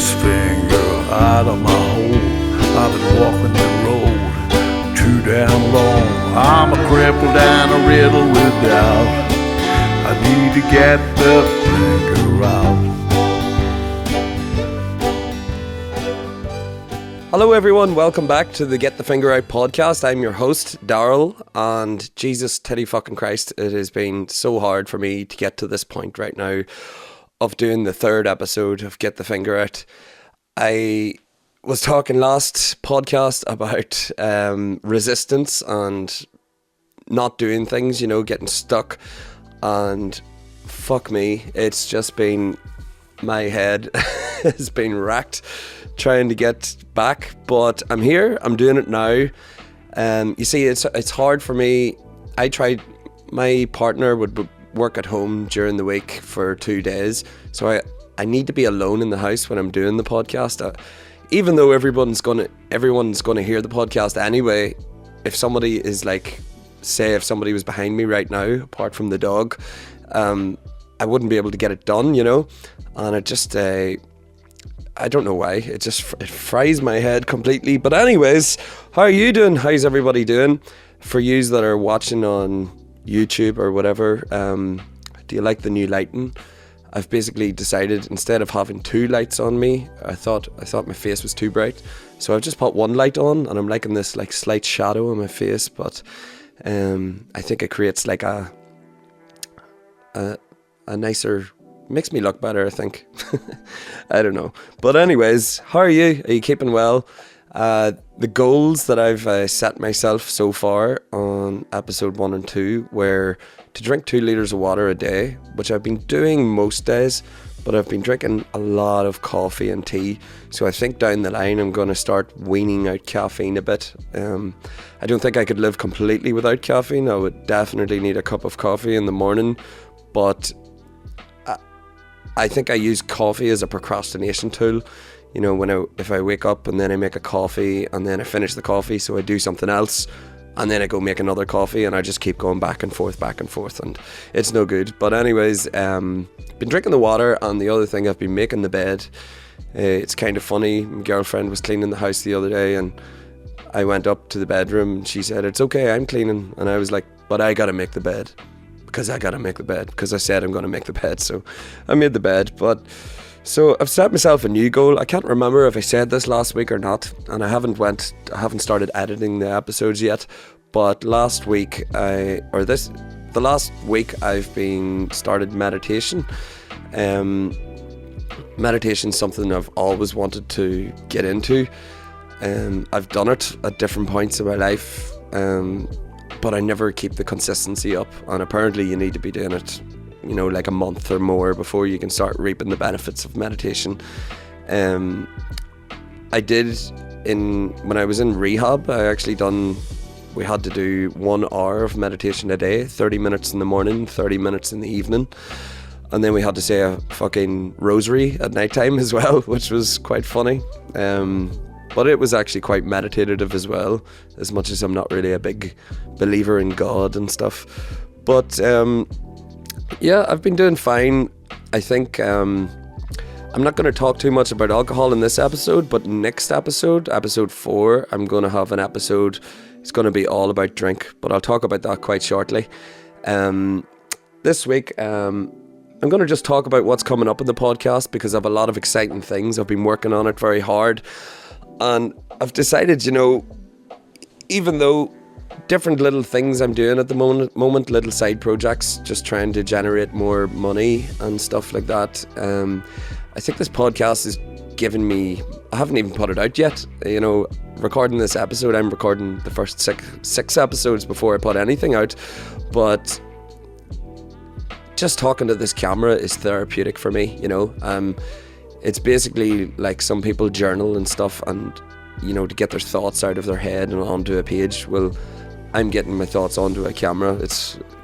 this finger out of my hole. I've been walking the road too damn long. I'm a cripple and a riddle with doubt. I need to get the finger out. Hello everyone, welcome back to the Get the Finger Out podcast. I'm your host, Daryl, and Jesus titty fucking Christ, it has been so hard for me to get to this point right now of doing the third episode of Get the Finger Out. I was talking last podcast about resistance and not doing things, you know, getting stuck, and fuck me, it's just been, my head has been racked trying to get back, but I'm here, I'm doing it now. You see, it's hard for me. My partner would work at home during the week for 2 days, so I need to be alone in the house when I'm doing the podcast. Even though everyone's gonna hear the podcast anyway, if somebody is like, say if somebody was behind me right now, apart from the dog, I wouldn't be able to get it done, you know, and it just I don't know why, it fries my head completely. But anyways, how are you doing? How's everybody doing? For yous that are watching on YouTube or whatever, do you like the new lighting? I've basically decided, instead of having 2 lights on me, I thought my face was too bright, so I've just put 1 light on, and I'm liking this like slight shadow on my face. But I think it creates like a nicer, makes me look better, I think. I don't know. But anyways, how are you? Are you keeping well? The goals that I've set myself so far on episode 1 and 2 were to drink 2 litres of water a day, which I've been doing most days, but I've been drinking a lot of coffee and tea. So I think down the line I'm going to start weaning out caffeine a bit. I don't think I could live completely without caffeine. I would definitely need a cup of coffee in the morning, but I think I use coffee as a procrastination tool. You know, if I wake up and then I make a coffee and then I finish the coffee, so I do something else and then I go make another coffee, and I just keep going back and forth, and it's no good. But anyways, been drinking the water, and the other thing, I've been making the bed. It's kind of funny, my girlfriend was cleaning the house the other day, and I went up to the bedroom and she said, "It's okay, I'm cleaning," and I was like, "But I gotta make the bed. Because I said I'm going to make the bed." So I made the bed. But so I've set myself a new goal. I can't remember if I said this last week or not, and I haven't started editing the episodes yet. But the last week I've been started meditation. Meditation's something I've always wanted to get into. I've done it at different points in my life. But I never keep the consistency up, and apparently you need to be doing it, you know, like a month or more before you can start reaping the benefits of meditation. I did, when I was in rehab, we had to do 1 hour of meditation a day, 30 minutes in the morning, 30 minutes in the evening, and then we had to say a fucking rosary at night time as well, which was quite funny. But it was actually quite meditative as well, as much as I'm not really a big believer in God and stuff. But yeah, I've been doing fine. I think I'm not going to talk too much about alcohol in this episode, but next episode 4, I'm going to have an episode. It's going to be all about drink, but I'll talk about that quite shortly. This week, I'm going to just talk about what's coming up in the podcast, because I have a lot of exciting things. I've been working on it very hard. And I've decided, you know, even though different little things I'm doing at the moment, little side projects, just trying to generate more money and stuff like that, I think this podcast is giving me, I haven't even put it out yet, you know, recording this episode, I'm recording the first six episodes before I put anything out, but just talking to this camera is therapeutic for me, you know. It's basically like some people journal and stuff, and you know, to get their thoughts out of their head and onto a page. Well, I'm getting my thoughts onto a camera.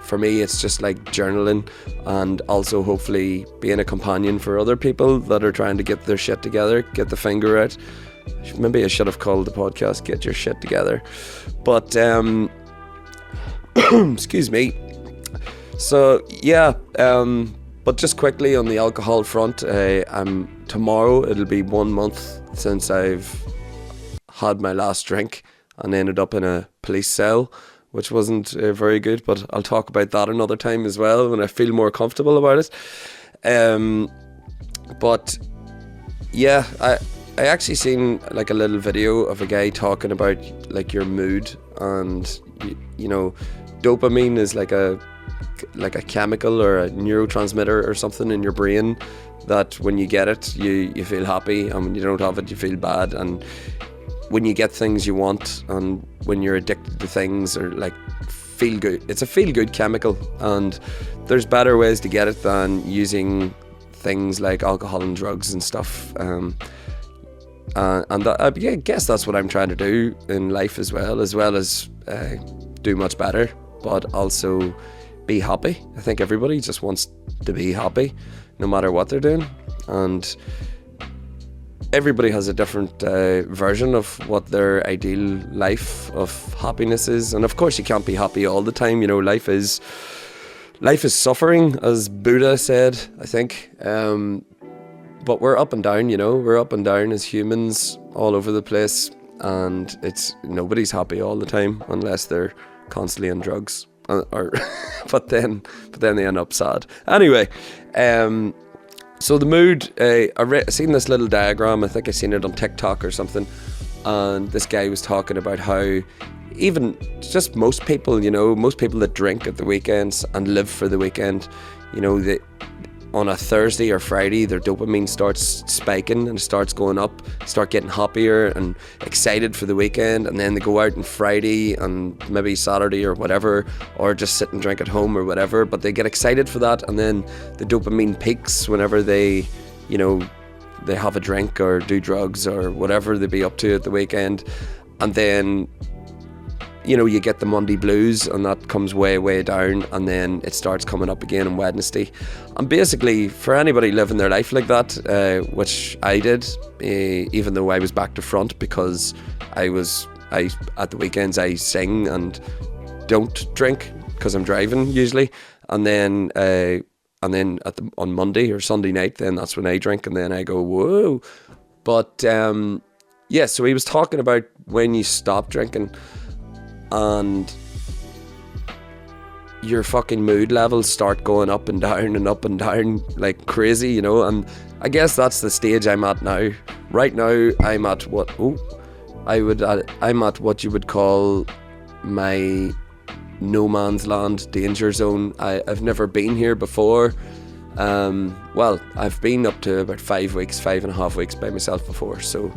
For me, it's just like journaling, and also hopefully being a companion for other people that are trying to get their shit together, get the finger out. Maybe I should have called the podcast "Get Your Shit Together," but excuse me. So yeah, But just quickly on the alcohol front, tomorrow it'll be 1 month since I've had my last drink and ended up in a police cell, which wasn't very good, but I'll talk about that another time as well when I feel more comfortable about it. But yeah, I actually seen like a little video of a guy talking about like your mood, and you know, dopamine is like a chemical or a neurotransmitter or something in your brain that when you get it, you feel happy, and when you don't have it, you feel bad. And when you get things you want, and when you're addicted to things, or like feel good, it's a feel good chemical, and there's better ways to get it than using things like alcohol and drugs and stuff. And that, I guess that's what I'm trying to do in life as well as do much better, but also be happy. I think everybody just wants to be happy no matter what they're doing, and everybody has a different version of what their ideal life of happiness is. And of course you can't be happy all the time, you know. Life is suffering, as Buddha said, I think. But we're up and down, you know. We're up and down as humans all over the place, and nobody's happy all the time unless they're constantly on drugs. But then they end up sad. Anyway, so the mood, I seen this little diagram, I think I seen it on TikTok or something, and this guy was talking about how even just most people that drink at the weekends and live for the weekend, you know, on a Thursday or Friday, their dopamine starts spiking and starts going up, start getting happier and excited for the weekend, and then they go out on Friday and maybe Saturday or whatever, or just sit and drink at home or whatever, but they get excited for that, and then the dopamine peaks whenever they have a drink or do drugs or whatever they be up to at the weekend. And then, you know, you get the Monday blues, and that comes way down, and then it starts coming up again on Wednesday. And basically, for anybody living their life like that, which I did, even though I was back to front, because I at the weekends I sing and don't drink because I'm driving usually, and then on Monday or Sunday night, then that's when I drink, and then I go whoa. But yeah, so he was talking about when you stop drinking, and your fucking mood levels start going up and down like crazy, you know. And I guess that's the stage I'm at now. Right now, I'm at I'm at what you would call my no man's land, danger zone. I've never been here before. Well, I've been up to about 5.5 weeks by myself before. So,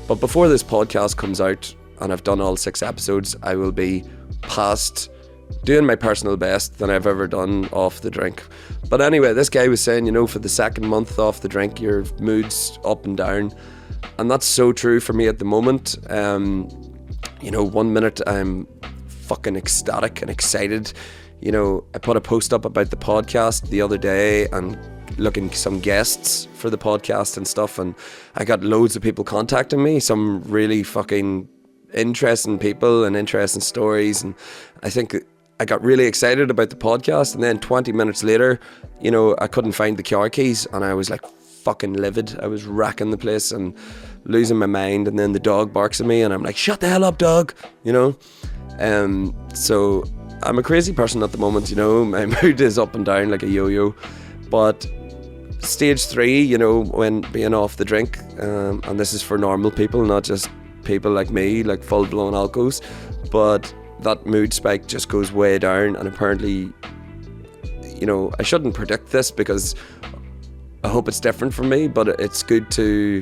but before this podcast comes out, and I've done all 6 episodes, I will be past doing my personal best than I've ever done off the drink. But anyway, this guy was saying, you know, for the second month off the drink, your mood's up and down. And that's so true for me at the moment. You know, 1 minute I'm fucking ecstatic and excited. You know, I put a post up about the podcast the other day and looking some guests for the podcast and stuff, and I got loads of people contacting me, some really fucking interesting people and interesting stories, and I think I got really excited about the podcast. And then 20 minutes later, you know, I couldn't find the car keys, and I was like fucking livid. I was racking the place and losing my mind, and then the dog barks at me and I'm like, shut the hell up, dog, you know. So I'm a crazy person at the moment, you know. My mood is up and down like a yo-yo. But stage 3, you know, when being off the drink, and this is for normal people, not just people like me, like full-blown alcos, but that mood spike just goes way down. And apparently, you know, I shouldn't predict this because I hope it's different for me, but it's good to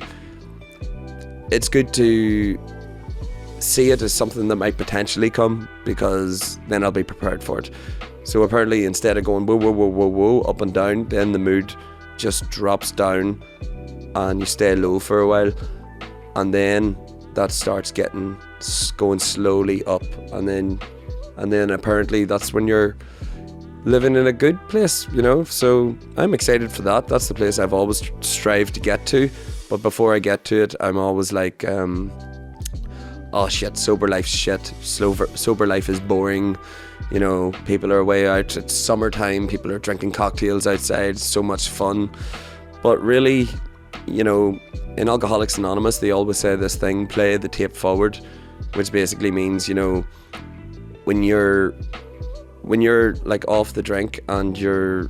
see it as something that might potentially come, because then I'll be prepared for it. So apparently, instead of going whoa up and down, then the mood just drops down and you stay low for a while, and then that starts going slowly up, and then apparently that's when you're living in a good place, you know. So I'm excited for that. That's the place I've always strived to get to, but before I get to it, I'm always like, oh shit, sober life's shit, sober life is boring, You know, people are way out. It's summertime. People are drinking cocktails outside. So much fun. But really, you know, in Alcoholics Anonymous, they always say this thing, play the tape forward, which basically means, you know, when you're like off the drink and you're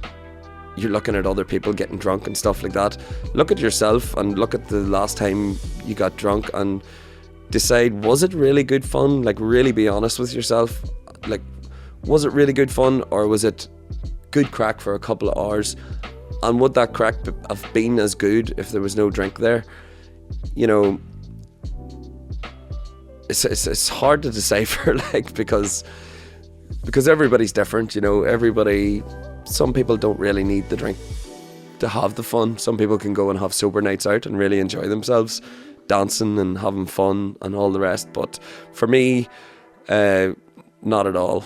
looking at other people getting drunk and stuff like that, look at yourself and look at the last time you got drunk and decide, was it really good fun? Like, really be honest with yourself. Like, was it really good fun, or was it good crack for a couple of hours? And would that crack have been as good if there was no drink there? You know, it's hard to decipher, like, because everybody's different, you know. Some people don't really need the drink to have the fun. Some people can go and have sober nights out and really enjoy themselves, dancing and having fun and all the rest. But for me, not at all.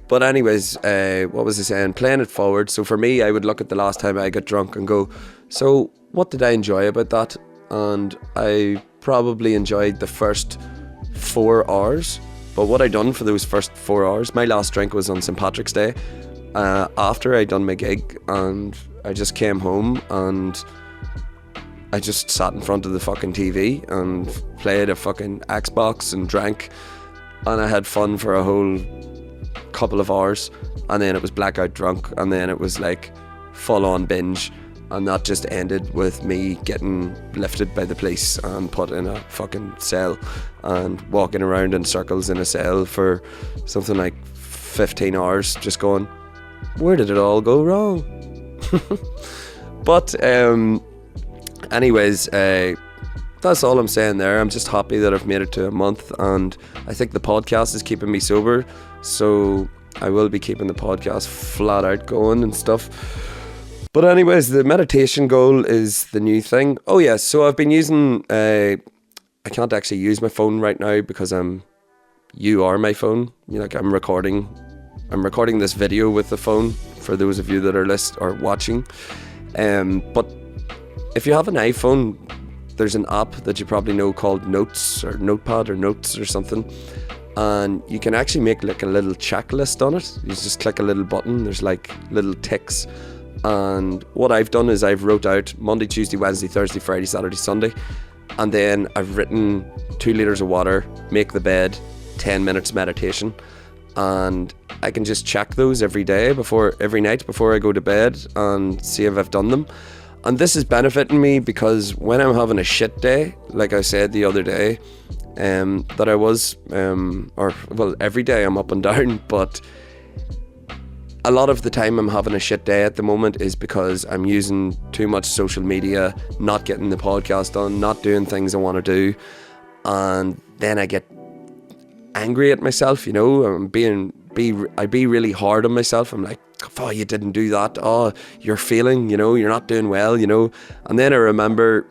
But anyways, what was I saying? Playing it forward. So for me, I would look at the last time I got drunk and go, so what did I enjoy about that? And I probably enjoyed the first 4 hours. But what I done for those first 4 hours, my last drink was on St. Patrick's Day, after I done my gig, and I just came home and I just sat in front of the fucking TV and played a fucking Xbox and drank, and I had fun for a whole couple of hours, and then it was blackout drunk, and then it was like full on binge, and that just ended with me getting lifted by the police and put in a fucking cell and walking around in circles in a cell for something like 15 hours, just going, where did it all go wrong? But anyways, that's all I'm saying there. I'm just happy that I've made it to a month, and I think the podcast is keeping me sober, so I will be keeping the podcast flat out going and stuff. But anyways, the meditation goal is the new thing. Oh yeah, so I've been using, I can't actually use my phone right now because you are my phone. You know, like I'm recording this video with the phone for those of you that are watching. But if you have an iPhone, there's an app that you probably know called Notes or Notepad or Notes or something. And you can actually make like a little checklist on it. You just click a little button, there's like little ticks. And what I've done is I've wrote out Monday, Tuesday, Wednesday, Thursday, Friday, Saturday, Sunday. And then I've written 2 litres of water, make the bed, 10 minutes meditation. And I can just check those every night before I go to bed and see if I've done them. And this is benefiting me because when I'm having a shit day, like I said the other day, that I was, every day I'm up and down, but a lot of the time I'm having a shit day at the moment is because I'm using too much social media, not getting the podcast done, not doing things I want to do, and then I get angry at myself, you know. I be really hard on myself. I'm like, oh, you didn't do that. Oh, you're failing, you know, you're not doing well, you know. And then I remember,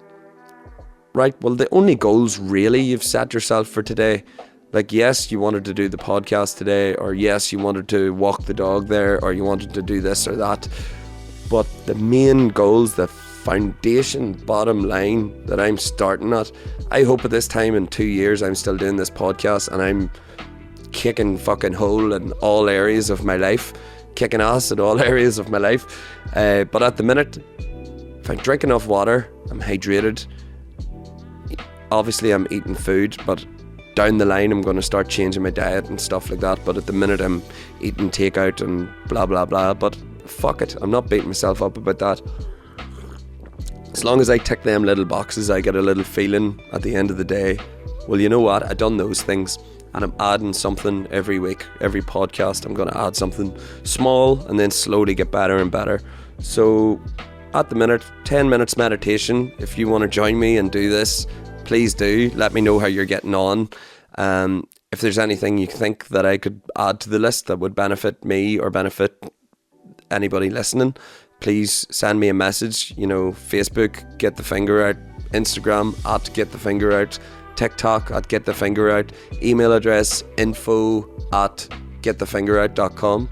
right, well, the only goals really you've set yourself for today, like, yes, you wanted to do the podcast today, or yes, you wanted to walk the dog there, or you wanted to do this or that. But the main goals, the foundation, bottom line that I'm starting at, I hope at this time in 2 years I'm still doing this podcast and I'm kicking fucking hole in all areas of my life, kicking ass in all areas of my life. But at the minute, if I drink enough water, I'm hydrated. Obviously, I'm eating food, but down the line I'm going to start changing my diet and stuff like that. But at the minute I'm eating takeout and blah blah blah. But fuck it, I'm not beating myself up about that. As long as I tick them little boxes, I get a little feeling at the end of the day, well, you know what, I done those things, and I'm adding something every week. Every podcast I'm going to add something small and then slowly get better and better. So at the minute, 10 minutes meditation. If you want to join me and do this, please do. Let me know how you're getting on. If there's anything you think that I could add to the list that would benefit me or benefit anybody listening, please send me a message. You know, Facebook, Get the Finger Out, Instagram, at Get the Finger Out, TikTok, at Get the Finger Out, email address, info@getthefingerout.com.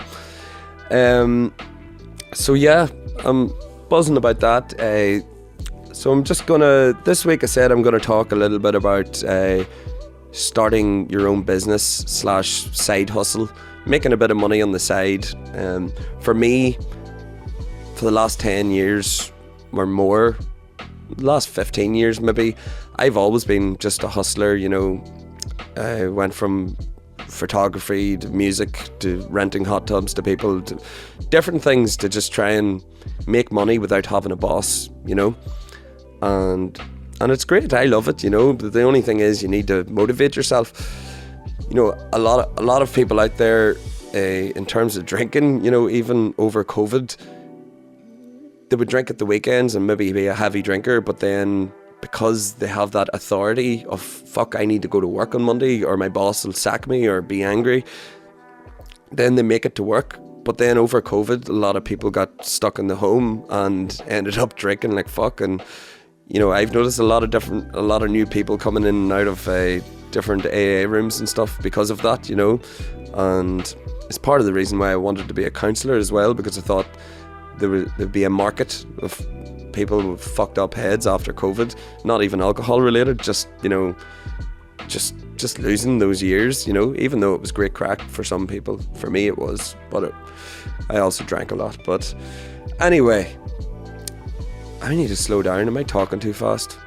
So yeah, I'm buzzing about that. So I'm just gonna, this week I said I'm gonna talk a little bit about starting your own business / side hustle, making a bit of money on the side. For me, for the last 10 years or more, last 15 years maybe, I've always been just a hustler, you know. I went from photography to music to renting hot tubs to people, to different things, to just try and make money without having a boss, you know. And it's great. I love it, you know. But the only thing is, you need to motivate yourself. You know, a lot of people out there, in terms of drinking, you know, even over COVID, they would drink at the weekends and maybe be a heavy drinker, but then because they have that authority of, fuck, I need to go to work on Monday or my boss will sack me or be angry, then they make it to work. But then over COVID, a lot of people got stuck in the home and ended up drinking like fuck. And you know, I've noticed a lot of new people coming in and out of different AA rooms and stuff because of that, you know. And it's part of the reason why I wanted to be a counsellor as well, because I thought there'd be a market of people with fucked up heads after COVID, not even alcohol related, just, you know, just losing those years, you know, even though it was great crack for some people. For me it was, but I also drank a lot. But anyway, I need to slow down. Am I talking too fast?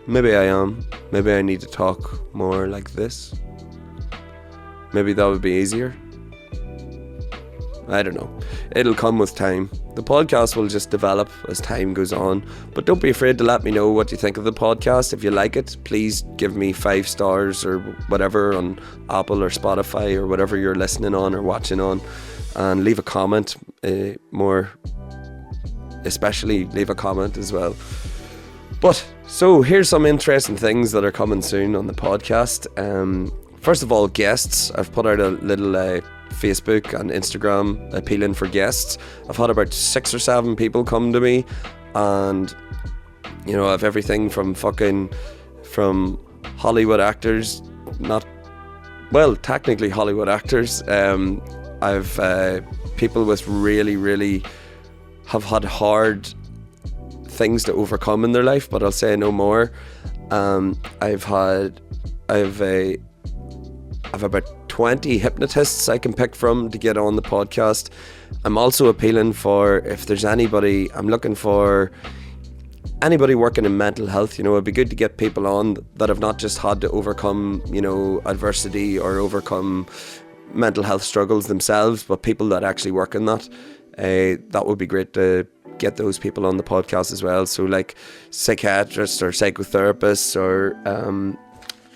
Maybe I am. Maybe I need to talk more like this. Maybe that would be easier. I don't know. It'll come with time. The podcast will just develop as time goes on. But don't be afraid to let me know what you think of the podcast. If you like it, please give me 5 stars or whatever on Apple or Spotify or whatever you're listening on or watching on. And leave a comment. Especially leave a comment as well. But so here's some interesting things that are coming soon on the podcast. First of all, guests. I've put out a little Facebook and Instagram appealing for guests. I've had about 6 or 7 people come to me, and you know, I've everything from Hollywood actors, technically Hollywood actors. I've people with really have had hard things to overcome in their life, but I'll say no more. I've about 20 hypnotists I can pick from to get on the podcast. I'm also appealing for, if there's anybody, I'm looking for anybody working in mental health. You know, it'd be good to get people on that have not just had to overcome, you know, adversity or overcome mental health struggles themselves, but people that actually work in that. That would be great to get those people on the podcast as well. So like psychiatrists or psychotherapists, or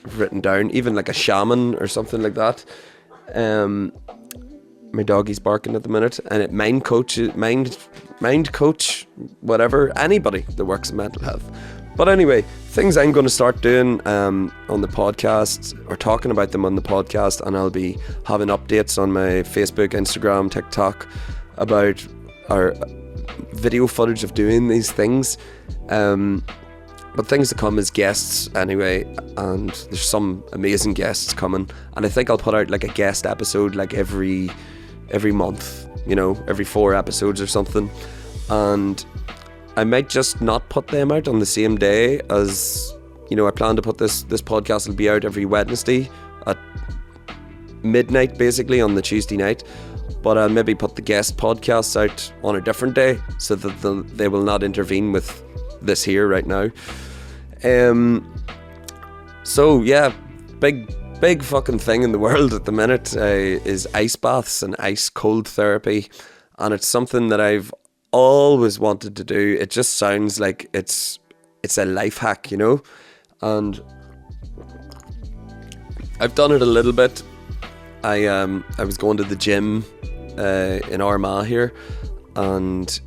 I've written down even like a shaman or something like that. My doggy's barking at the minute. And mind coach, whatever, anybody that works in mental health. But anyway, things I'm going to start doing on the podcast, or talking about them on the podcast, and I'll be having updates on my Facebook, Instagram, TikTok about our video footage of doing these things. But things to come as guests anyway, and there's some amazing guests coming, and I think I'll put out like a guest episode like every month, you know, every 4 episodes or something. And I might just not put them out on the same day, as, you know, I plan to put this podcast will be out every Wednesday at midnight, basically on the Tuesday night. But I'll maybe put the guest podcasts out on a different day, so that they will not intervene with this here right now. So yeah, big fucking thing in the world at the minute is ice baths and ice cold therapy, and it's something that I've always wanted to do. It just sounds like it's a life hack, you know, and I've done it a little bit. I was going to the gym in Armagh here, and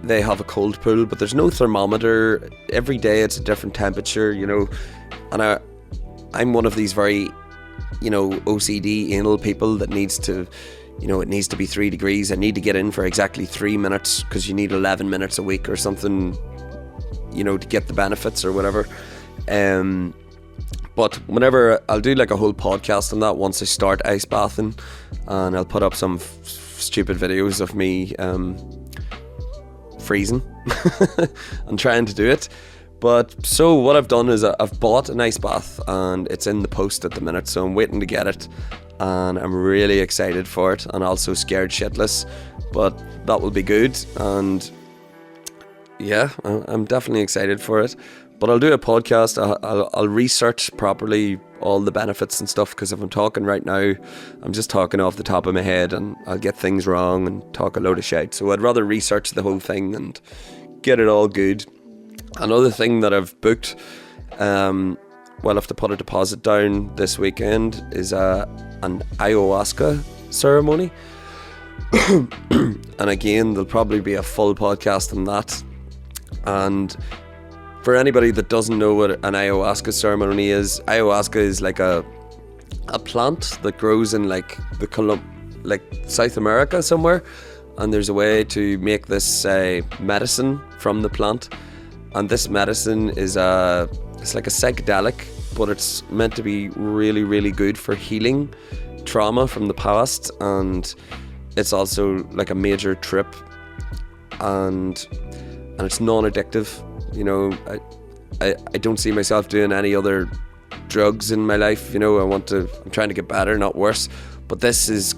they have a cold pool, but there's no thermometer. Every day it's a different temperature, you know. And I'm one of these very, you know, OCD anal people that needs to, you know, it needs to be 3 degrees. I need to get in for exactly 3 minutes, because you need 11 minutes a week or something, you know, to get the benefits or whatever. But whenever I'll do like a whole podcast on that once I start ice bathing, and I'll put up some stupid videos of me freezing and trying to do it. But so what I've done is I've bought an ice bath, and it's in the post at the minute, so I'm waiting to get it, and I'm really excited for it, and also scared shitless, but that will be good. And yeah, I'm definitely excited for it. But I'll do a podcast. I'll research properly all the benefits and stuff, because if I'm talking right now, I'm just talking off the top of my head, and I'll get things wrong and talk a load of shit. So I'd rather research the whole thing and get it all good. Another thing that I've booked, well, I have to put a deposit down this weekend, is an ayahuasca ceremony. And again, there'll probably be a full podcast on that. And for anybody that doesn't know what an ayahuasca ceremony is, ayahuasca is like a plant that grows in like South America somewhere, and there's a way to make this medicine from the plant. And this medicine is it's like a psychedelic, but it's meant to be really, really good for healing trauma from the past, and it's also like a major trip, and it's non-addictive. You know, I don't see myself doing any other drugs in my life. You know, I'm trying to get better, not worse. But this is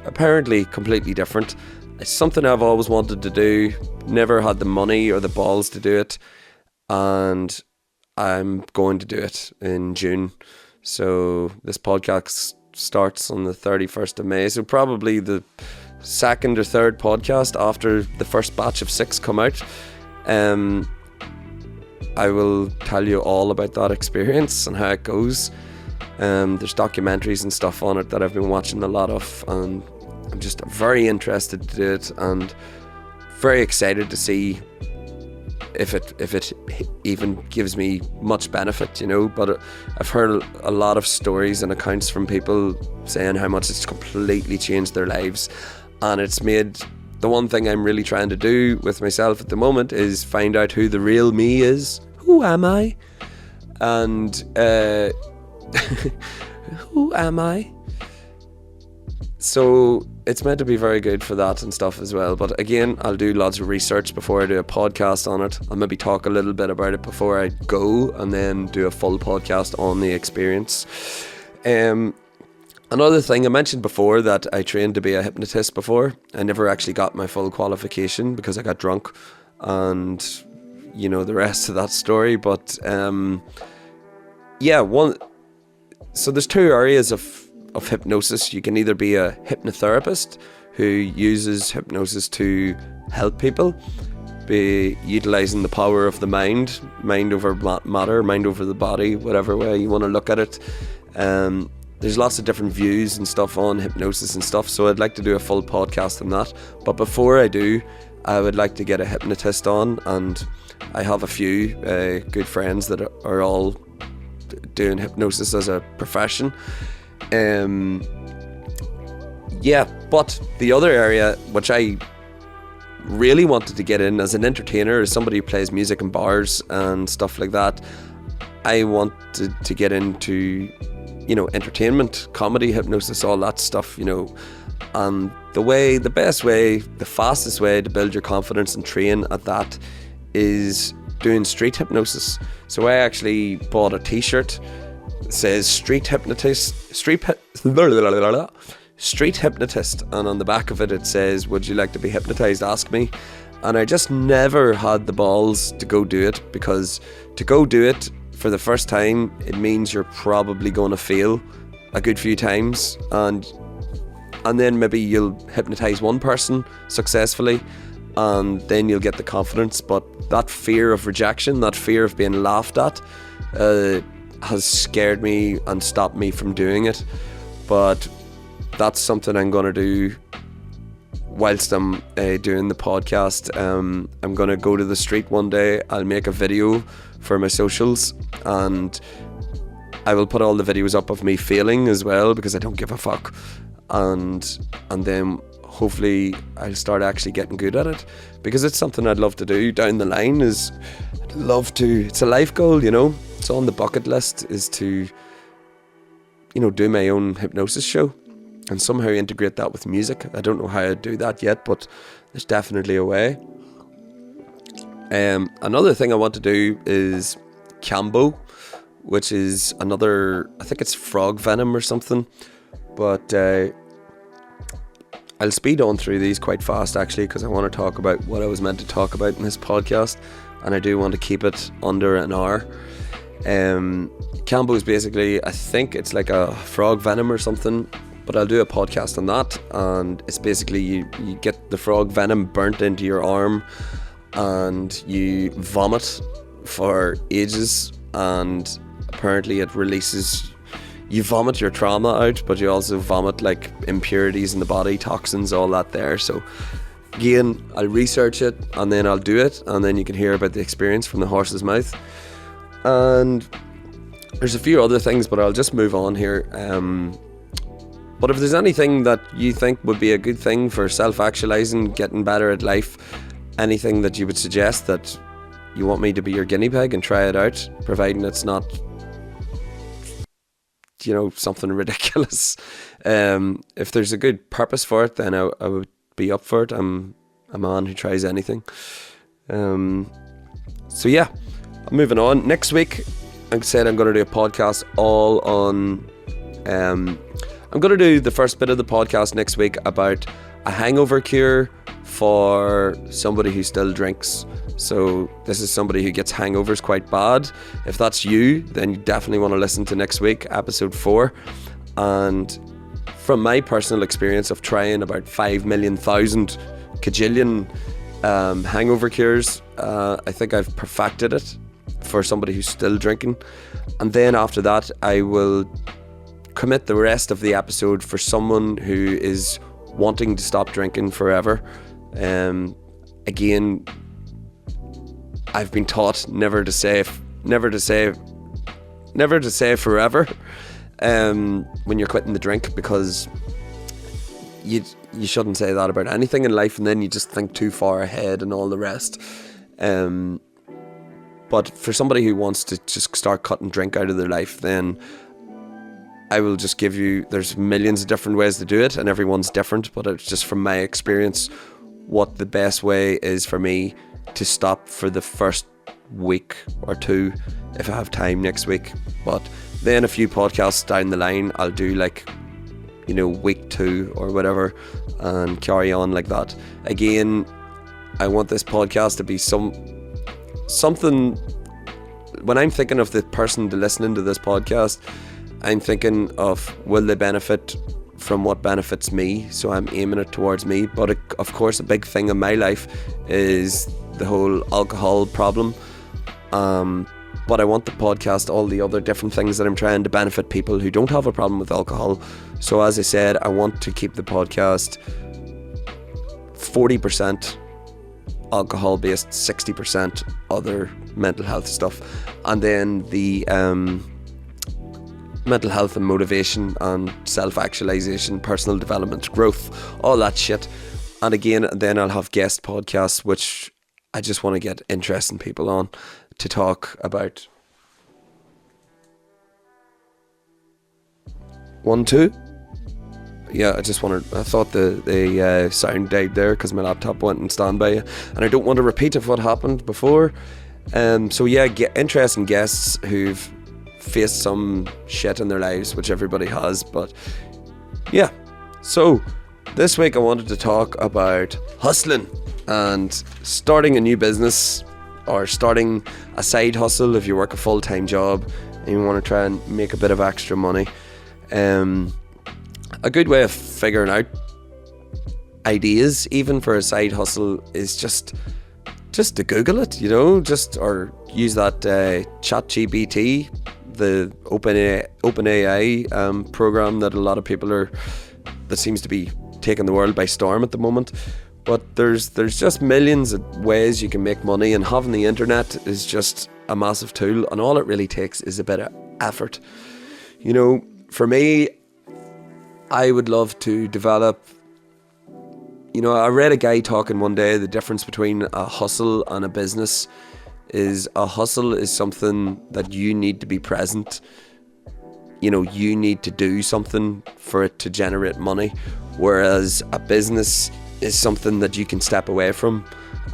apparently completely different. It's something I've always wanted to do, never had the money or the balls to do it, and I'm going to do it in June. So this podcast starts on the 31st of May, so probably the second or third podcast after the first batch of 6 come out. I will tell you all about that experience and how it goes. There's documentaries and stuff on it that I've been watching a lot of, and I'm just very interested to do it, and very excited to see if it even gives me much benefit, you know. But I've heard a lot of stories and accounts from people saying how much it's completely changed their lives, and it's made the one thing I'm really trying to do with myself at the moment is find out who the real me is. Who am I? And who am I? So it's meant to be very good for that and stuff as well. But again, I'll do lots of research before I do a podcast on it. I'll maybe talk a little bit about it before I go, and then do a full podcast on the experience. Another thing, I mentioned before that I trained to be a hypnotist before. I never actually got my full qualification because I got drunk, and you know the rest of that story. But so there's 2 areas of hypnosis. You can either be a hypnotherapist who uses hypnosis to help people, be utilizing the power of the mind over matter, mind over the body, whatever way you want to look at it. There's lots of different views and stuff on hypnosis and stuff, so I'd like to do a full podcast on that. But before I do, I would like to get a hypnotist on, and I have a few good friends that are all doing hypnosis as a profession. But the other area which I really wanted to get in as an entertainer, as somebody who plays music in bars and stuff like that, I wanted to get into, you know, entertainment, comedy, hypnosis, all that stuff, you know. And the best way, the fastest way to build your confidence and train at that is doing street hypnosis. So I actually bought a t-shirt that says street hypnotist, and on the back of it, it says, "Would you like to be hypnotized? Ask me." And I just never had the balls to go do it, because to go do it for the first time, it means you're probably going to fail a good few times, and then maybe you'll hypnotize one person successfully, and then you'll get the confidence. But that fear of rejection, that fear of being laughed at, has scared me and stopped me from doing it. But that's something I'm going to do whilst I'm doing the podcast. I'm going to go to the street one day. I'll make a video for my socials, and I will put all the videos up of me failing as well, because I don't give a fuck. And then hopefully I'll start actually getting good at it, because it's something I'd love to do down the line. It's a life goal, you know. It's on the bucket list, is to, you know, do my own hypnosis show and somehow integrate that with music. I don't know how I'd do that yet, but there's definitely a way. Another thing I want to do is Cambo, which is another, I think it's frog venom or something, but I'll speed on through these quite fast actually, because I want to talk about what I was meant to talk about in this podcast, and I do want to keep it under an hour. Cambo is basically, I think it's like a frog venom or something, but I'll do a podcast on that, and it's basically you get the frog venom burnt into your arm and you vomit for ages, and apparently it releases, you vomit your trauma out, but you also vomit like impurities in the body, toxins, all that there. So again, I'll research it and then I'll do it, and then you can hear about the experience from the horse's mouth. And there's a few other things, but I'll just move on here. But if there's anything that you think would be a good thing for self-actualizing, getting better at life, anything that you would suggest that you want me to be your guinea pig and try it out, providing it's not, you know, something ridiculous. If there's a good purpose for it, then I would be up for it. I'm a man who tries anything. So yeah, I'm moving on. Next week, like I said, I'm going to do a podcast all on... I'm going to do the first bit of the podcast next week about a hangover cure for somebody who still drinks. So this is somebody who gets hangovers quite bad. If that's you, then you definitely want to listen to next week, episode 4. And from my personal experience of trying about 5 million thousand kajillion hangover cures, I think I've perfected it for somebody who's still drinking. And then after that, I will commit the rest of the episode for someone who is wanting to stop drinking forever. Again, I've been taught never to say forever when you're quitting the drink, because you shouldn't say that about anything in life, and then you just think too far ahead and all the rest. But for somebody who wants to just start cutting drink out of their life, then I will just give you, there's millions of different ways to do it, and everyone's different, but it's just from my experience what the best way is for me to stop for the first week or two if I have time next week. But then a few podcasts down the line, I'll do like, you know, week 2 or whatever, and carry on like that. Again, I want this podcast to be something. When I'm thinking of the person listening to this podcast, I'm thinking of, will they benefit from what benefits me? So I'm aiming it towards me. But of course, a big thing in my life is the whole alcohol problem. But I want the podcast, all the other different things that I'm trying to benefit people who don't have a problem with alcohol. So as I said, I want to keep the podcast 40% alcohol based, 60% other mental health stuff, and then the mental health and motivation and self-actualization, personal development, growth, all that shit. And again, then I'll have guest podcasts, which I just want to get interesting people on to talk about. 1, 2. Yeah, I thought the sound died there because my laptop went in standby, and I don't want to repeat of what happened before. So yeah, get interesting guests who've faced some shit in their lives, which everybody has. But yeah, so this week I wanted to talk about hustling and starting a new business, or starting a side hustle if you work a full-time job and you want to try and make a bit of extra money. A good way of figuring out ideas even for a side hustle is just to Google it, you know, or use that ChatGPT, the OpenAI program that a lot of people that seems to be taking the world by storm at the moment. But there's just millions of ways you can make money, and having the internet is just a massive tool, and all it really takes is a bit of effort. You know, for me, I would love to develop, you know, I read a guy talking one day, the difference between a hustle and a business is a hustle is something that you need to be present. You know, you need to do something for it to generate money, whereas a business is something that you can step away from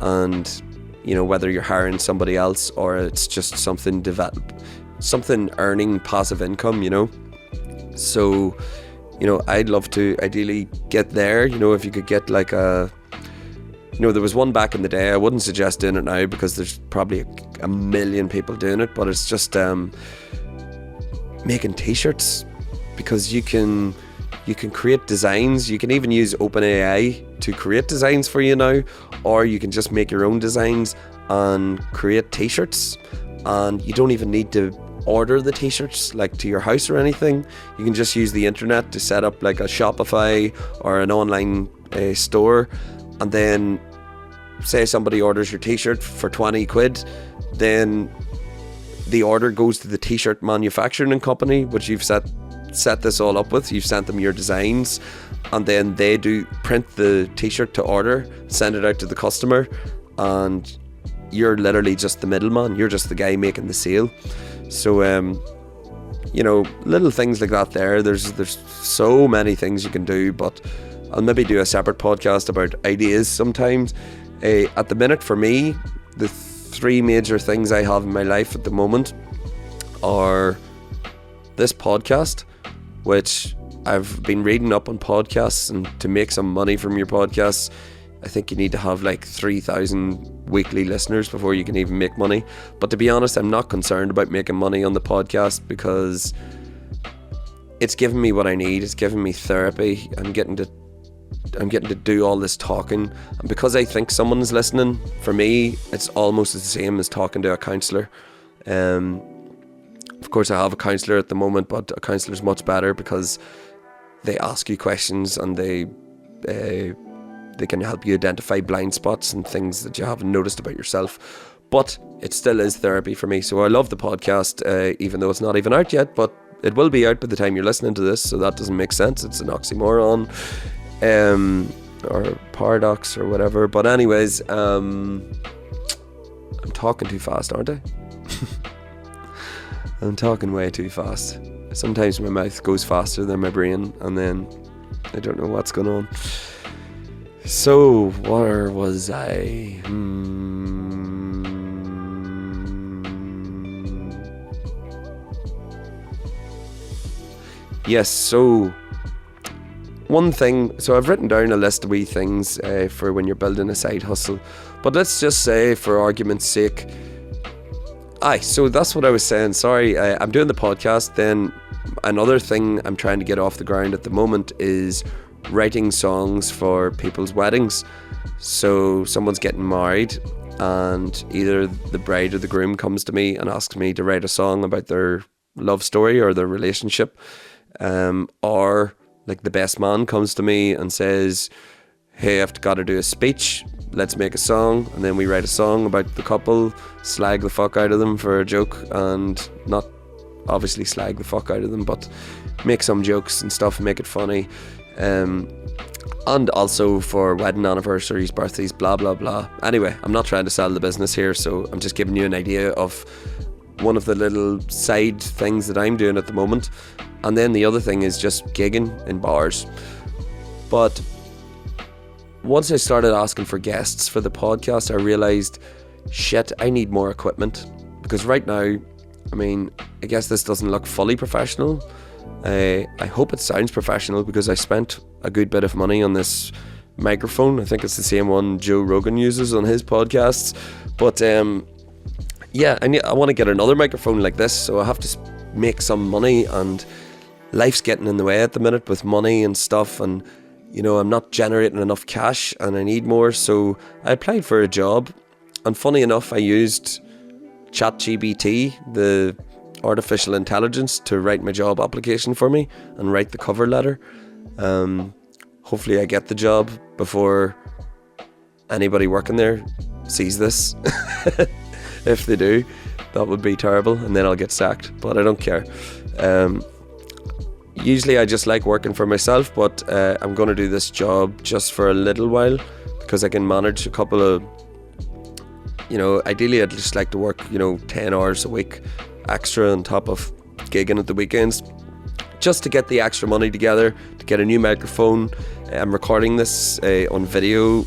and, whether you're hiring somebody else or it's just something earning passive income, So, I'd love to ideally get there, if you could get like there was one back in the day. I wouldn't suggest doing it now because there's probably a million people doing it, but it's just making t-shirts, because you can create designs. You can even use OpenAI to create designs for you now, or you can just make your own designs and create t-shirts, and you don't even need to order the t-shirts like to your house or anything. You can just use the internet to set up like a Shopify or an online store, and then say somebody orders your t-shirt for 20 quid, then the order goes to the t-shirt manufacturing company, which you've set this all up with. You've sent them your designs, and then they do print the t-shirt to order, send it out to the customer, and you're literally just the middleman. You're just the guy making the sale. So little things like that there. There's so many things you can do, but I'll maybe do a separate podcast about ideas sometimes. At the minute, for me, the 3 major things I have in my life at the moment are this podcast, which I've been reading up on podcasts, and to make some money from your podcasts, I think you need to have like 3,000 weekly listeners before you can even make money. But to be honest, I'm not concerned about making money on the podcast, because it's giving me what I need. It's giving me therapy. I'm getting to do all this talking, and because I think someone's listening, for me it's almost the same as talking to a counsellor. Of course I have a counsellor at the moment, but a counsellor's much better because they ask you questions, and they can help you identify blind spots and things that you haven't noticed about yourself. But it still is therapy for me. So I love the podcast, even though it's not even out yet, but it will be out by the time you're listening to this, so that doesn't make sense. It's an oxymoron. Or paradox or whatever. But anyways, I'm talking too fast, aren't I? I'm talking way too fast. Sometimes my mouth goes faster than my brain, and then I don't know what's going on. So where was I? Yes, so one thing, so I've written down a list of wee things for when you're building a side hustle, but let's just say for argument's sake, so that's what I was saying, sorry, I'm doing the podcast. Then another thing I'm trying to get off the ground at the moment is writing songs for people's weddings. So someone's getting married, and either the bride or the groom comes to me and asks me to write a song about their love story or their relationship, or like the best man comes to me and says, hey, I've got to do a speech, let's make a song. And then we write a song about the couple, slag the fuck out of them for a joke, and not obviously slag the fuck out of them, but make some jokes and stuff and make it funny. And also for wedding anniversaries, birthdays, blah blah blah. Anyway, I'm not trying to sell the business here, so I'm just giving you an idea of one of the little side things that I'm doing at the moment. And then the other thing is just gigging in bars. But once I started asking for guests for the podcast, I realised, shit, I need more equipment. Because right now, I guess this doesn't look fully professional. I hope it sounds professional, because I spent a good bit of money on this microphone. I think it's the same one Joe Rogan uses on his podcasts. But I want to get another microphone like this, so I have to make some money, and life's getting in the way at the minute with money and stuff, and I'm not generating enough cash and I need more. So I applied for a job, and funny enough, I used ChatGPT, the artificial intelligence, to write my job application for me and write the cover letter. Hopefully I get the job before anybody working there sees this. If they do, that would be terrible, and then I'll get sacked, but I don't care. Usually I just like working for myself, but I'm going to do this job just for a little while, because I can manage a couple of, ideally I'd just like to work 10 hours a week extra on top of gigging at the weekends, just to get the extra money together to get a new microphone. I'm recording this on video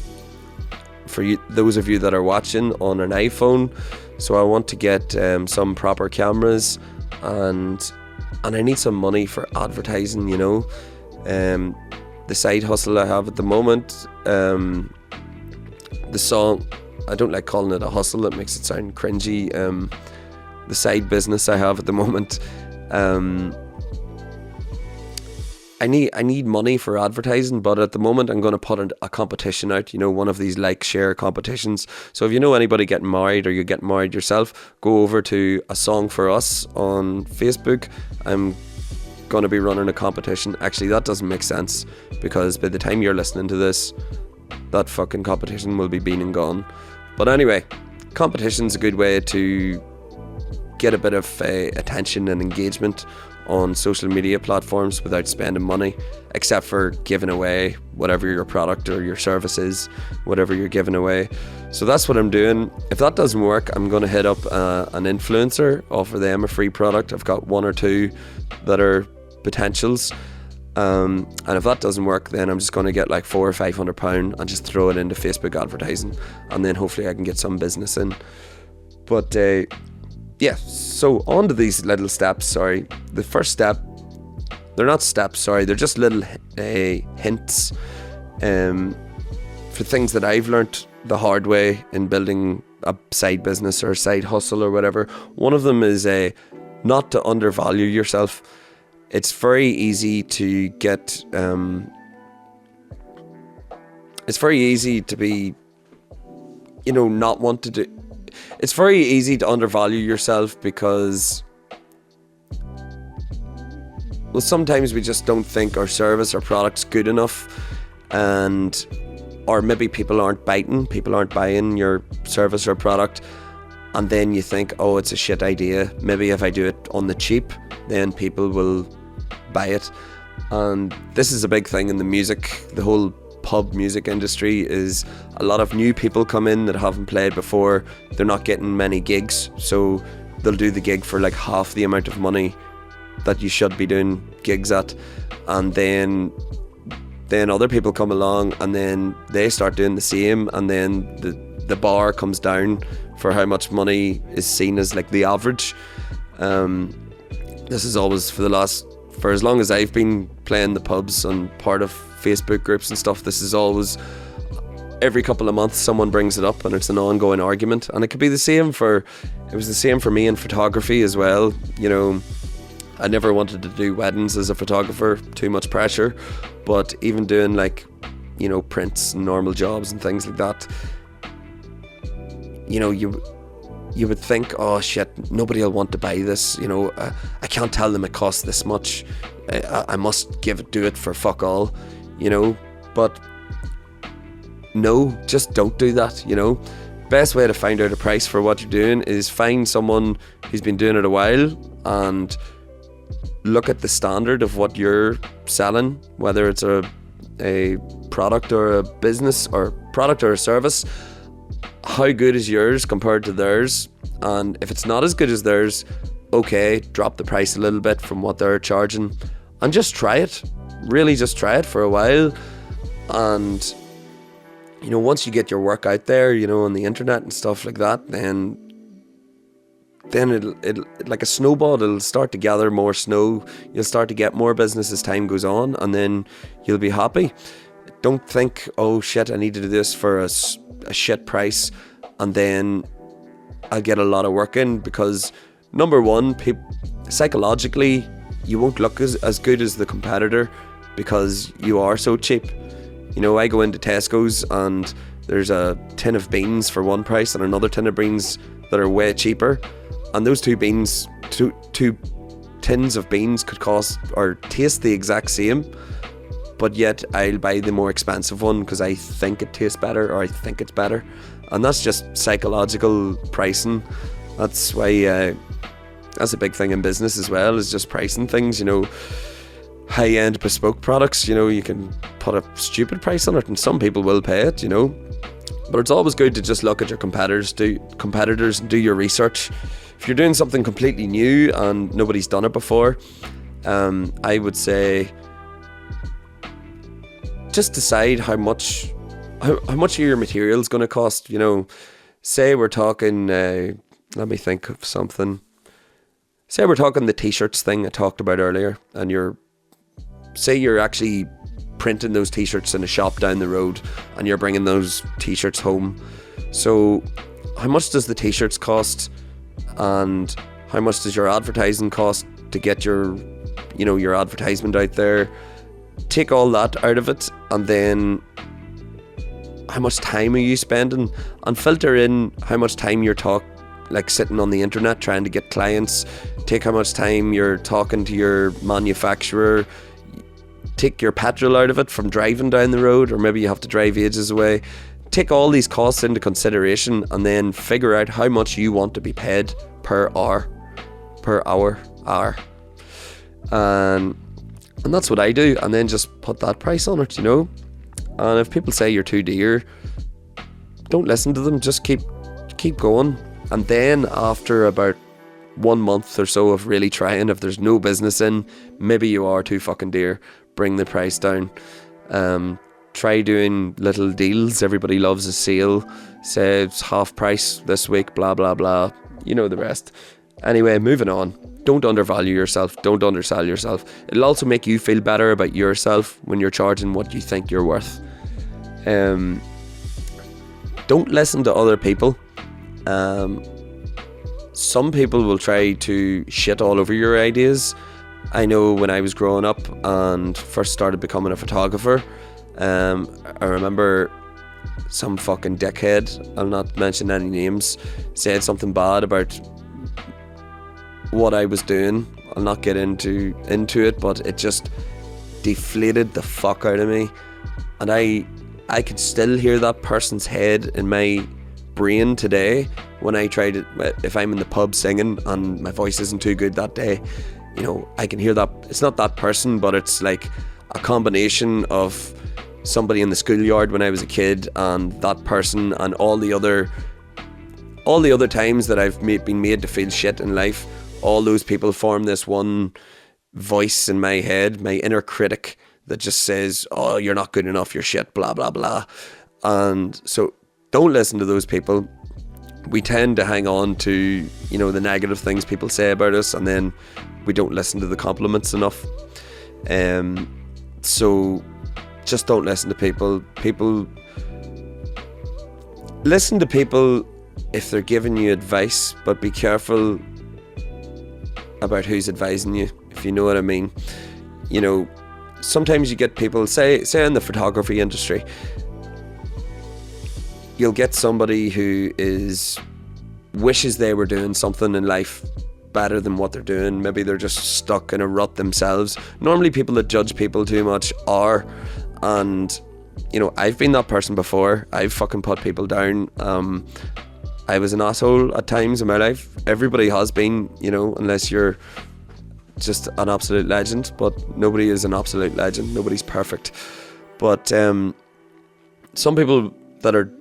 for you, those of you that are watching on an iPhone. So I want to get some proper cameras, and I need some money for advertising, you know. The side hustle I have at the moment, the song, I don't like calling it a hustle, it makes it sound cringy. The side business I have at the moment, I need money for advertising, but at the moment I'm going to put a competition out, you know, one of these like share competitions. So if you know anybody getting married, or you're getting married yourself, go over to A Song for Us on Facebook. I'm going to be running a competition. Actually, that doesn't make sense, because by the time you're listening to this, that fucking competition will be been and gone. But anyway, competition's a good way to get a bit of attention and engagement on social media platforms without spending money, except for giving away whatever your product or your service is, whatever you're giving away. So that's what I'm doing. If that doesn't work, I'm going to hit up an influencer, offer them a free product. I've got one or two that are potentials, and if that doesn't work, then I'm just going to get like £400 or £500 and just throw it into Facebook advertising, and then hopefully I can get some business in. But yeah, so on to these little steps. Sorry, the first step, they're not steps, sorry, they're just little hints for things that I've learnt the hard way in building a side business or a side hustle or whatever. One of them is not to undervalue yourself. It's very easy to get it's very easy to be, you know, not want to do. It's very easy to undervalue yourself, because, well, sometimes we just don't think our service or product's good enough, or maybe people aren't buying your service or product, and then you think, oh, it's a shit idea. Maybe if I do it on the cheap, then people will buy it. And this is a big thing in the music, the whole pub music industry, is a lot of new people come in that haven't played before. They're not getting many gigs, so they'll do the gig for like half the amount of money that you should be doing gigs at, and then other people come along and then they start doing the same, and then the bar comes down for how much money is seen as like the average. This is always for as long as I've been playing the pubs and part of Facebook groups and stuff, this is always, every couple of months someone brings it up and it's an ongoing argument. And it could be it was the same for me in photography as well. You know, I never wanted to do weddings as a photographer, too much pressure, but even doing like, you know, prints and normal jobs and things like that, you know, you would think, oh shit, nobody will want to buy this, you know, I can't tell them it costs this much, I must do it for fuck all, you know. But no, just don't do that, you know. Best way to find out a price for what you're doing is find someone who's been doing it a while and look at the standard of what you're selling, whether it's a product or a business, or product or a service. How good is yours compared to theirs? And if it's not as good as theirs, okay, drop the price a little bit from what they're charging and just try it. Really just try it for a while. And, you know, once you get your work out there, you know, on the internet and stuff like that, then it'll like a snowball, it'll start to gather more snow. You'll start to get more business as time goes on, and then you'll be happy. Don't think, oh shit, I need to do this for a shit price and then I'll get a lot of work in, because number one, psychologically you won't look as good as the competitor because you are so cheap. You know, I go into Tesco's and there's a tin of beans for one price and another tin of beans that are way cheaper, and those two tins of beans could cost or taste the exact same, but yet I'll buy the more expensive one because I think it tastes better, or I think it's better. And that's just psychological pricing. That's why that's a big thing in business as well, is just pricing things. You know, high-end bespoke products, you know, you can put a stupid price on it and some people will pay it, you know. But it's always good to just look at your competitors and do your research. If you're doing something completely new and nobody's done it before, I would say just decide how much how much are your materials going to cost? You know, say we're talking, let me think of something. Say we're talking the t-shirts thing I talked about earlier, and say you're actually printing those t-shirts in a shop down the road and you're bringing those t-shirts home. So how much does the t-shirts cost, and how much does your advertising cost to get your advertisement out there? Take all that out of it, and then how much time are you spending, and filter in how much time you're sitting on the internet trying to get clients. Take how much time you're talking to your manufacturer. Take your petrol out of it from driving down the road, or maybe you have to drive ages away. Take all these costs into consideration, and then figure out how much you want to be paid per hour. And that's what I do, and then just put that price on it, you know. And if people say you're too dear, don't listen to them, just keep going. And then after about 1 month or so of really trying, if there's no business in, maybe you are too fucking dear, bring the price down. Try doing little deals. Everybody loves a sale. Say it's half price this week, blah blah blah, you know the rest. Anyway, moving on. Don't undervalue yourself, don't undersell yourself. It'll also make you feel better about yourself when you're charging what you think you're worth. Don't listen to other people. Some people will try to shit all over your ideas. I know when I was growing up and first started becoming a photographer, I remember some fucking dickhead, I'll not mention any names, said something bad about what I was doing. I'll not get into it, but it just deflated the fuck out of me. And I could still hear that person's head in my brain today when I try to, if I'm in the pub singing and my voice isn't too good that day, you know, I can hear that. It's not that person, but it's like a combination of somebody in the schoolyard when I was a kid and that person, and all the other times that I've been made to feel shit in life. All those people form this one voice in my head, my inner critic, that just says, oh, you're not good enough, you're shit, blah blah blah. And so don't listen to those people. We tend to hang on to, you know, the negative things people say about us, and then we don't listen to the compliments enough. So just don't listen to people. Listen to people if they're giving you advice, but be careful about who's advising you, if you know what I mean. You know, sometimes you get people, say in the photography industry, you'll get somebody who wishes they were doing something in life better than what they're doing. Maybe they're just stuck in a rut themselves. Normally people that judge people too much are, and you know, I've been that person before. I've fucking put people down. I was an asshole at times in my life. Everybody has been, you know, unless you're just an absolute legend. But nobody is an absolute legend. Nobody's perfect. But some people that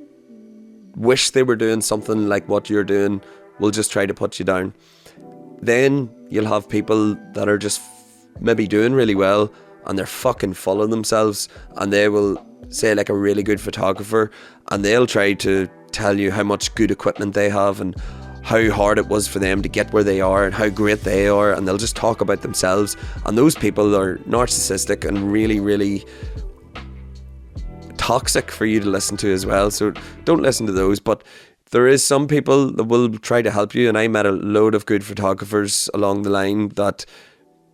wish they were doing something like what you're doing will just try to put you down. Then you'll have people that are just maybe doing really well, and they're fucking full of themselves, and they will say, like, a really good photographer, and they'll try to tell you how much good equipment they have and how hard it was for them to get where they are and how great they are, and they'll just talk about themselves. And those people are narcissistic and really, really toxic for you to listen to as well. So don't listen to those. But there is some people that will try to help you, and I met a load of good photographers along the line that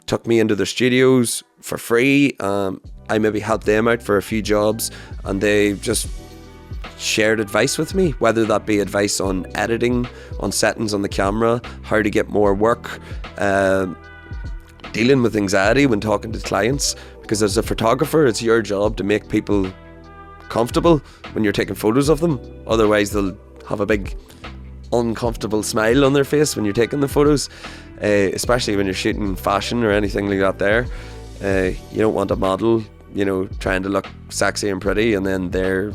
took me into their studios for free. I maybe helped them out for a few jobs, and they just shared advice with me, whether that be advice on editing, on settings on the camera, how to get more work, dealing with anxiety when talking to clients, because as a photographer it's your job to make people comfortable when you're taking photos of them. Otherwise they'll have a big uncomfortable smile on their face when you're taking the photos, especially when you're shooting fashion or anything like that there. You don't want a model, you know, trying to look sexy and pretty, and then they're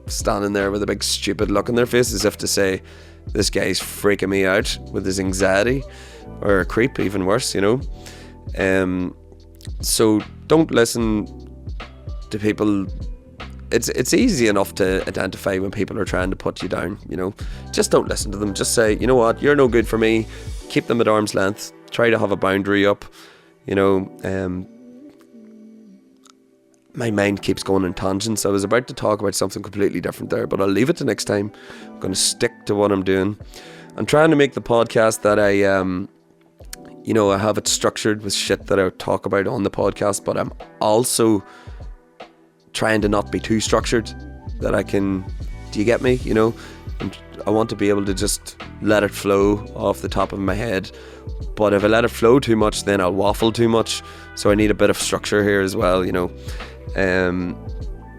standing there with a big stupid look on their face as if to say, this guy's freaking me out with his anxiety, or a creep, even worse, you know. So don't listen to people it's easy enough to identify when people are trying to put you down, you know. Just don't listen to them. Just say, you know what, you're no good for me. Keep them at arm's length. Try to have a boundary up, you know. My mind keeps going in tangents. I was about to talk about something completely different there, but I'll leave it to next time. I'm going to stick to what I'm doing. I'm trying to make the podcast that I you know, I have it structured with shit that I talk about on the podcast, but I'm also trying to not be too structured, that I can, do you get me, you know? And I want to be able to just let it flow off the top of my head, but if I let it flow too much, then I'll waffle too much, so I need a bit of structure here as well, you know.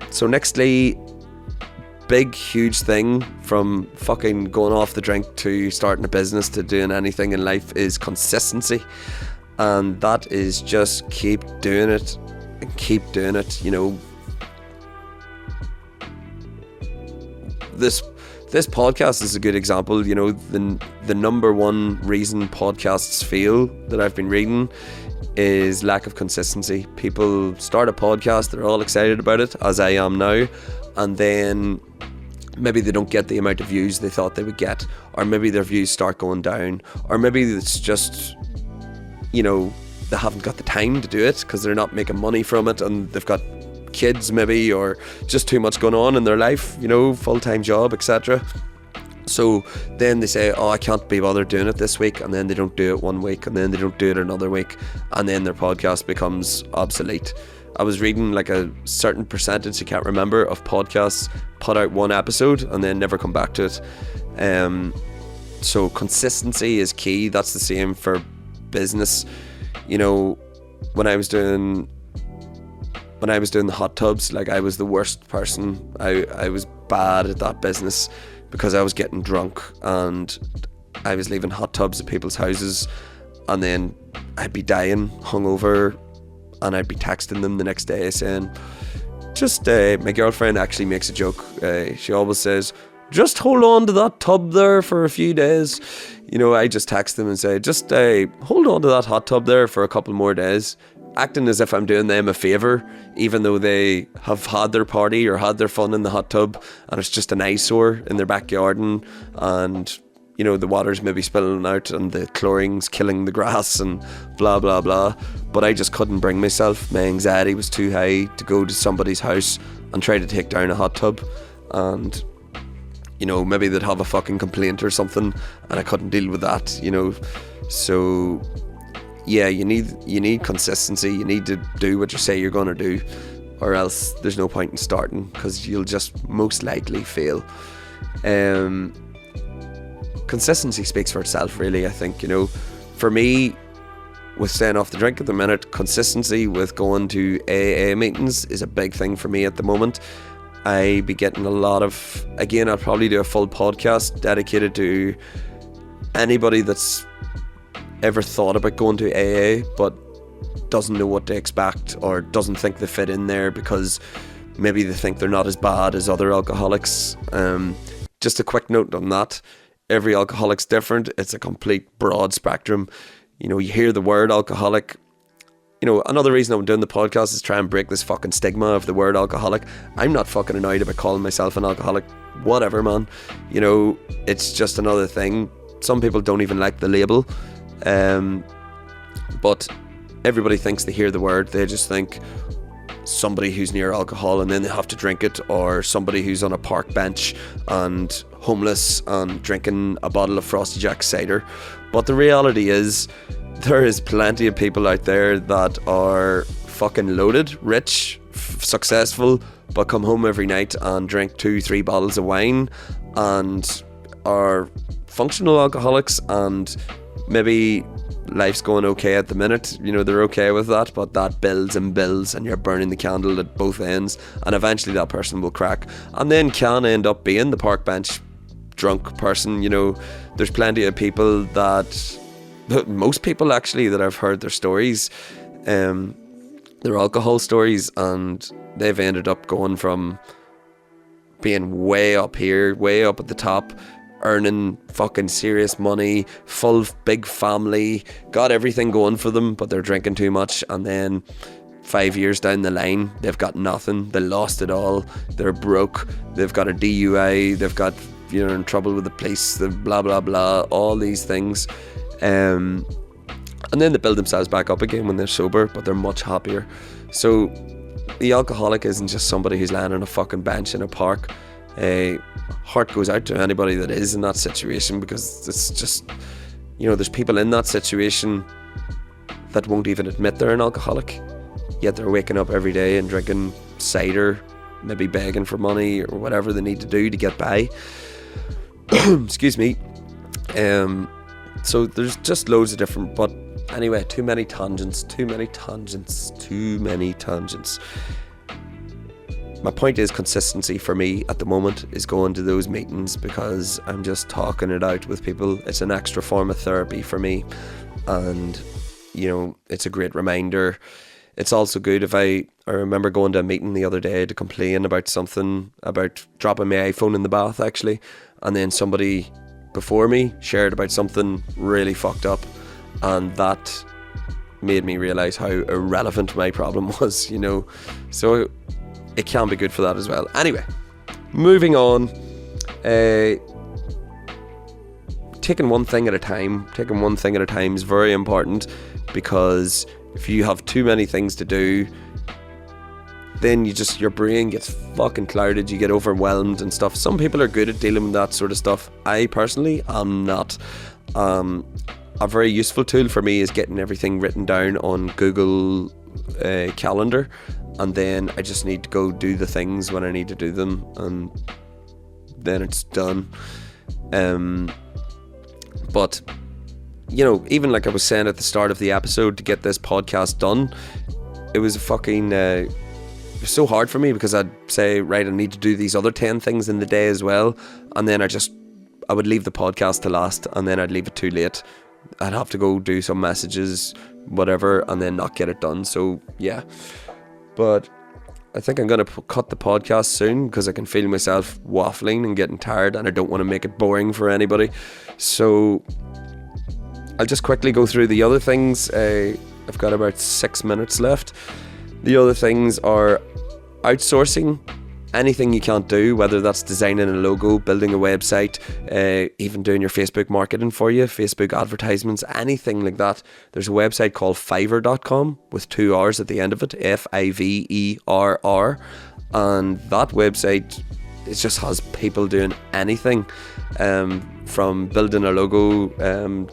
So nextly, big huge thing from fucking going off the drink to starting a business to doing anything in life is consistency, and that is just keep doing it and keep doing it, you know. This podcast is a good example, you know. The number one reason podcasts fail that I've been reading is lack of consistency. People start a podcast, they're all excited about it, as I am now, and then maybe they don't get the amount of views they thought they would get, or maybe their views start going down, or maybe it's just, you know, they haven't got the time to do it because they're not making money from it, and they've got kids maybe, or just too much going on in their life, you know, full-time job, etc. So then they say, oh, I can't be bothered doing it this week, and then they don't do it one week, and then they don't do it another week, and then their podcast becomes obsolete. I was reading like a certain percentage, I can't remember, of podcasts put out one episode and then never come back to it. So consistency is key. That's the same for business. You know, when I was doing the hot tubs, like, I was the worst person. I was bad at that business because I was getting drunk and I was leaving hot tubs at people's houses, and then I'd be dying hungover, and I'd be texting them the next day saying, my girlfriend actually makes a joke. She always says, just hold on to that tub there for a few days. You know, I just text them and say, just hold on to that hot tub there for a couple more days, acting as if I'm doing them a favour, even though they have had their party or had their fun in the hot tub and it's just an eyesore in their backyard, and you know, the water's maybe spilling out and the chlorine's killing the grass and blah blah blah. But I just couldn't bring myself. My anxiety was too high to go to somebody's house and try to take down a hot tub, and you know, maybe they'd have a fucking complaint or something, and I couldn't deal with that, you know. So yeah, you need consistency. You need to do what you say you're going to do, or else there's no point in starting, because you'll just most likely fail. Consistency speaks for itself, really, I think, you know. For me, with staying off the drink at the minute, consistency with going to AA meetings is a big thing for me at the moment. I be getting a lot of, again, I'll probably do a full podcast dedicated to anybody that's ever thought about going to AA but doesn't know what to expect, or doesn't think they fit in there because maybe they think they're not as bad as other alcoholics. Just a quick note on that: every alcoholic's different. It's a complete broad spectrum. You know, you hear the word alcoholic. You know, another reason I'm doing the podcast is try and break this fucking stigma of the word alcoholic. I'm not fucking annoyed about calling myself an alcoholic. Whatever, man. You know, it's just another thing. Some people don't even like the label. But everybody thinks they hear the word, they just think somebody who's near alcohol and then they have to drink it, or somebody who's on a park bench and homeless and drinking a bottle of Frosty Jack cider. But the reality is, there is plenty of people out there that are fucking loaded, rich, successful, but come home every night and drink 2-3 bottles of wine and are functional alcoholics, and maybe life's going okay at the minute, you know, they're okay with that, but that builds and builds and you're burning the candle at both ends, and eventually that person will crack and then can end up being the park bench drunk person. You know, there's plenty of people that, most people actually, that I've heard their stories, their alcohol stories, and they've ended up going from being way up here, way up at the top, earning fucking serious money, full big family, got everything going for them, but they're drinking too much, and then 5 years down the line, they've got nothing. They lost it all. They're broke. They've got a DUI. They've got, in trouble with the police. Blah, blah, blah. All these things. And then they build themselves back up again when they're sober, but they're much happier. So the alcoholic isn't just somebody who's lying on a fucking bench in a park. Heart goes out to anybody that is in that situation, because it's just, there's people in that situation that won't even admit they're an alcoholic, yet they're waking up every day and drinking cider, maybe begging for money or whatever they need to do to get by. Excuse me. So there's just loads of different, but anyway, too many tangents. My point is, consistency for me at the moment is going to those meetings, because I'm just talking it out with people. It's an extra form of therapy for me, and it's a great reminder. It's also good if I remember going to a meeting the other day to complain about something, about dropping my iPhone in the bath actually, and then somebody before me shared about something really fucked up, and that made me realise how irrelevant my problem was, so it can be good for that as well. Anyway, moving on. Taking one thing at a time is very important, because if you have too many things to do, then your brain gets fucking clouded, you get overwhelmed and stuff. Some people are good at dealing with that sort of stuff. I personally am not. A very useful tool for me is getting everything written down on Google Calendar, and then I just need to go do the things when I need to do them, and then it's done. But even like I was saying at the start of the episode, to get this podcast done, it was it was so hard for me, because I'd say, right, I need to do these other 10 things in the day as well, and then I would leave the podcast to last, and then I'd leave it too late. I'd have to go do some messages, whatever, and then not get it done. So yeah, but I think I'm going to cut the podcast soon, because I can feel myself waffling and getting tired, and I don't want to make it boring for anybody. So I'll just quickly go through the other things. I've got about 6 minutes left. The other things are outsourcing anything you can't do, whether that's designing a logo, building a website, even doing your Facebook marketing for you, Facebook advertisements, anything like that. There's a website called Fiverr.com with 2 R's at the end of it, Fiverr, and that website, it just has people doing anything, from building a logo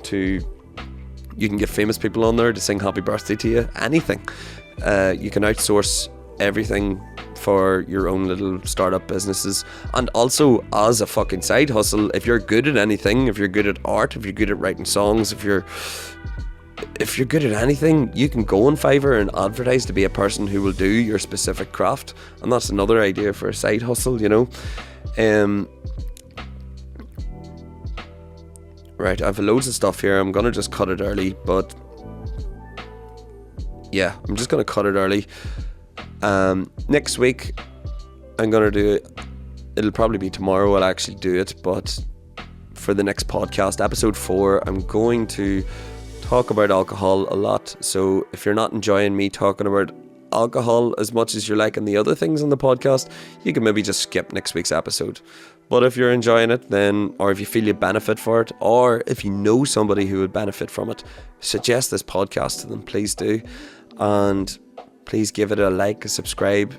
to, you can get famous people on there to sing happy birthday to you, anything. You can outsource everything for your own little startup businesses. And also, as a fucking side hustle, if you're good at anything, if you're good at art, if you're good at writing songs, if you're good at anything, you can go on Fiverr and advertise to be a person who will do your specific craft. And that's another idea for a side hustle, Right, I have loads of stuff here. I'm gonna just cut it early, but yeah, I'm just gonna cut it early. Next week I'm gonna do it. It'll probably be tomorrow I'll actually do it, but for the next podcast, episode 4, I'm going to talk about alcohol a lot. So if you're not enjoying me talking about alcohol as much as you're liking the other things on the podcast, you can maybe just skip next week's episode. But if you're enjoying it, then, or if you feel you benefit for it, or if you know somebody who would benefit from it, suggest this podcast to them, please do. And please give it a like, a subscribe.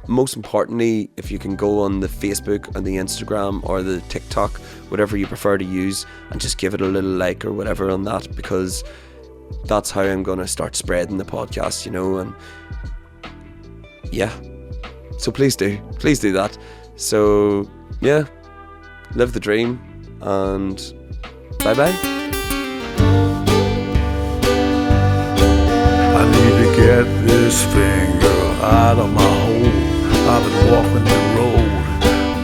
Most importantly, if you can go on the Facebook and the Instagram or the TikTok, whatever you prefer to use, and just give it a little like or whatever on that, because that's how I'm going to start spreading the podcast, and yeah, so please do that. So yeah, live the dream, and bye bye. I need to get this finger out of my hole. I've been walking the road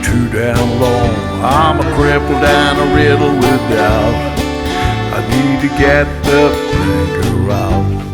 too damn long. I'm a cripple and a riddle with doubt. I need to get the finger out.